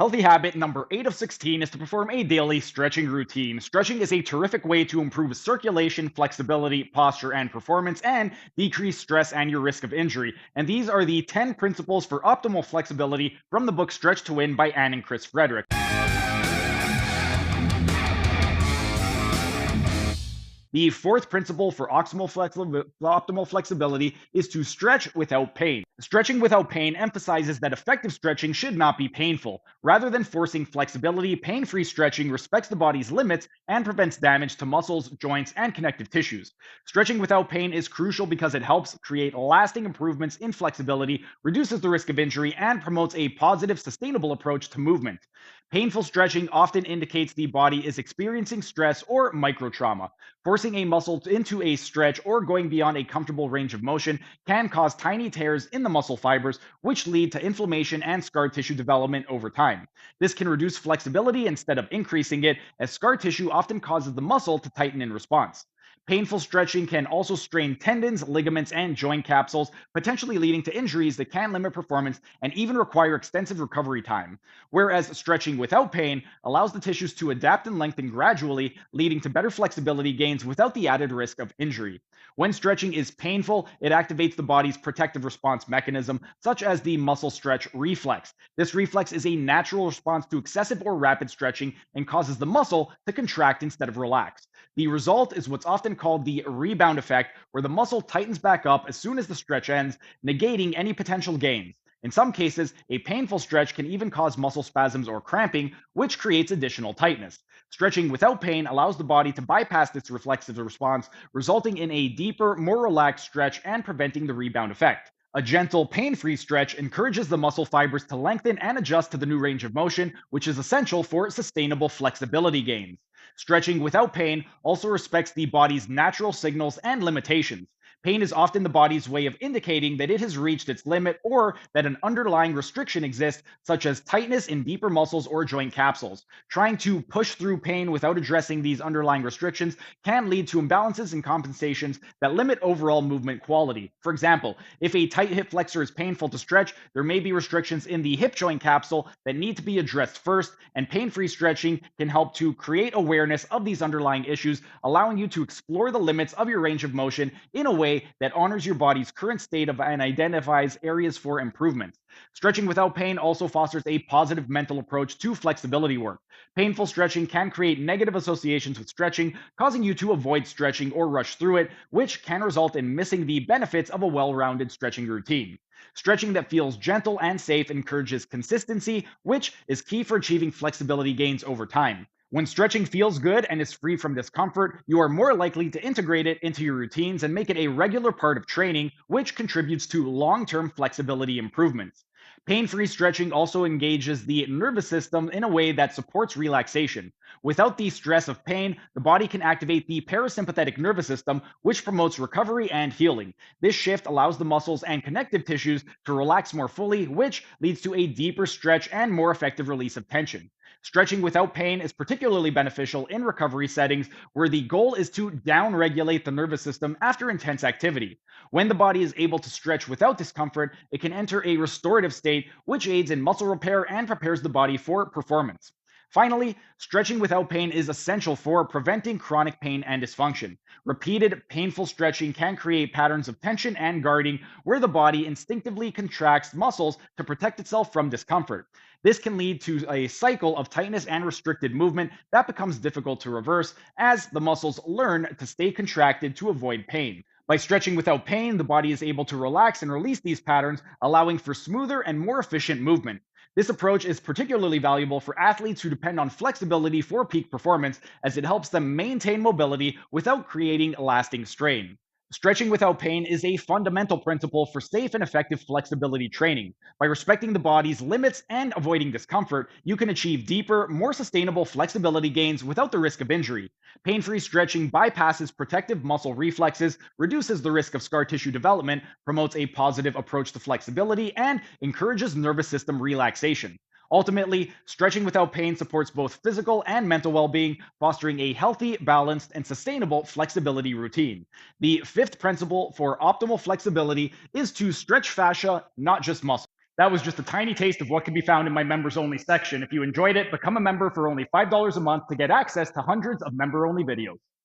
Healthy habit number 8 of 16 is to perform a daily stretching routine. Stretching is a terrific way to improve circulation, flexibility, posture, and performance, and decrease stress and your risk of injury. And these are the 10 principles for optimal flexibility from the book Stretch to Win by Ann and Chris Frederick. The fourth principle for optimal flexibility is to stretch without pain. Stretching without pain emphasizes that effective stretching should not be painful. Rather than forcing flexibility, pain free stretching respects the body's limits and prevents damage to muscles, joints, and connective tissues. Stretching without pain is crucial because it helps create lasting improvements in flexibility, reduces the risk of injury, and promotes a positive, sustainable approach to movement. Painful stretching often indicates the body is experiencing stress or microtrauma. Forcing a muscle into a stretch or going beyond a comfortable range of motion can cause tiny tears in the muscle fibers, which lead to inflammation and scar tissue development over time. This can reduce flexibility instead of increasing it, as scar tissue often causes the muscle to tighten in response. Painful stretching can also strain tendons, ligaments, and joint capsules, potentially leading to injuries that can limit performance and even require extensive recovery time. Whereas stretching without pain allows the tissues to adapt and lengthen gradually, leading to better flexibility gains without the added risk of injury. When stretching is painful, it activates the body's protective response mechanism, such as the muscle stretch reflex. This reflex is a natural response to excessive or rapid stretching and causes the muscle to contract instead of relax. The result is what's often called the rebound effect, where the muscle tightens back up as soon as the stretch ends, negating any potential gains. In some cases, a painful stretch can even cause muscle spasms or cramping, which creates additional tightness. Stretching without pain allows the body to bypass this reflexive response, resulting in a deeper, more relaxed stretch and preventing the rebound effect. A gentle, pain free stretch encourages the muscle fibers to lengthen and adjust to the new range of motion, which is essential for sustainable flexibility gains. Stretching without pain also respects the body's natural signals and limitations. Pain is often the body's way of indicating that it has reached its limit or that an underlying restriction exists, such as tightness in deeper muscles or joint capsules. Trying to push through pain without addressing these underlying restrictions can lead to imbalances and compensations that limit overall movement quality. For example, if a tight hip flexor is painful to stretch, there may be restrictions in the hip joint capsule that need to be addressed first, and pain free stretching can help to create awareness of these underlying issues, allowing you to explore the limits of your range of motion in a way that honors your body's current state of and identifies areas for improvement. Stretching without pain also fosters a positive mental approach to flexibility work. Painful stretching can create negative associations with stretching, causing you to avoid stretching or rush through it, which can result in missing the benefits of a well-rounded stretching routine. Stretching that feels gentle and safe encourages consistency, which is key for achieving flexibility gains over time. When stretching feels good and is free from discomfort, you are more likely to integrate it into your routines and make it a regular part of training, which contributes to long term flexibility improvements. Pain free stretching also engages the nervous system in a way that supports relaxation. Without the stress of pain, the body can activate the parasympathetic nervous system, which promotes recovery and healing. This shift allows the muscles and connective tissues to relax more fully, which leads to a deeper stretch and more effective release of tension. Stretching without pain is particularly beneficial in recovery settings where the goal is to downregulate the nervous system after intense activity. When the body is able to stretch without discomfort, it can enter a restorative state, which aids in muscle repair and prepares the body for performance. Finally, stretching without pain is essential for preventing chronic pain and dysfunction. Repeated painful stretching can create patterns of tension and guarding where the body instinctively contracts muscles to protect itself from discomfort. This can lead to a cycle of tightness and restricted movement that becomes difficult to reverse as the muscles learn to stay contracted to avoid pain. By stretching without pain, the body is able to relax and release these patterns, allowing for smoother and more efficient movement. This approach is particularly valuable for athletes who depend on flexibility for peak performance, as it helps them maintain mobility without creating lasting strain. Stretching without pain is a fundamental principle for safe and effective flexibility training. By respecting the body's limits and avoiding discomfort, you can achieve deeper, more sustainable flexibility gains without the risk of injury. Pain free stretching bypasses protective muscle reflexes, reduces the risk of scar tissue development, promotes a positive approach to flexibility, and encourages nervous system relaxation. Ultimately, stretching without pain supports both physical and mental well being, fostering a healthy, balanced, and sustainable flexibility routine. The fifth principle for optimal flexibility is to stretch fascia, not just muscle. That was just a tiny taste of what can be found in my members only section. If you enjoyed it, become a member for only $5 a month to get access to hundreds of member only videos.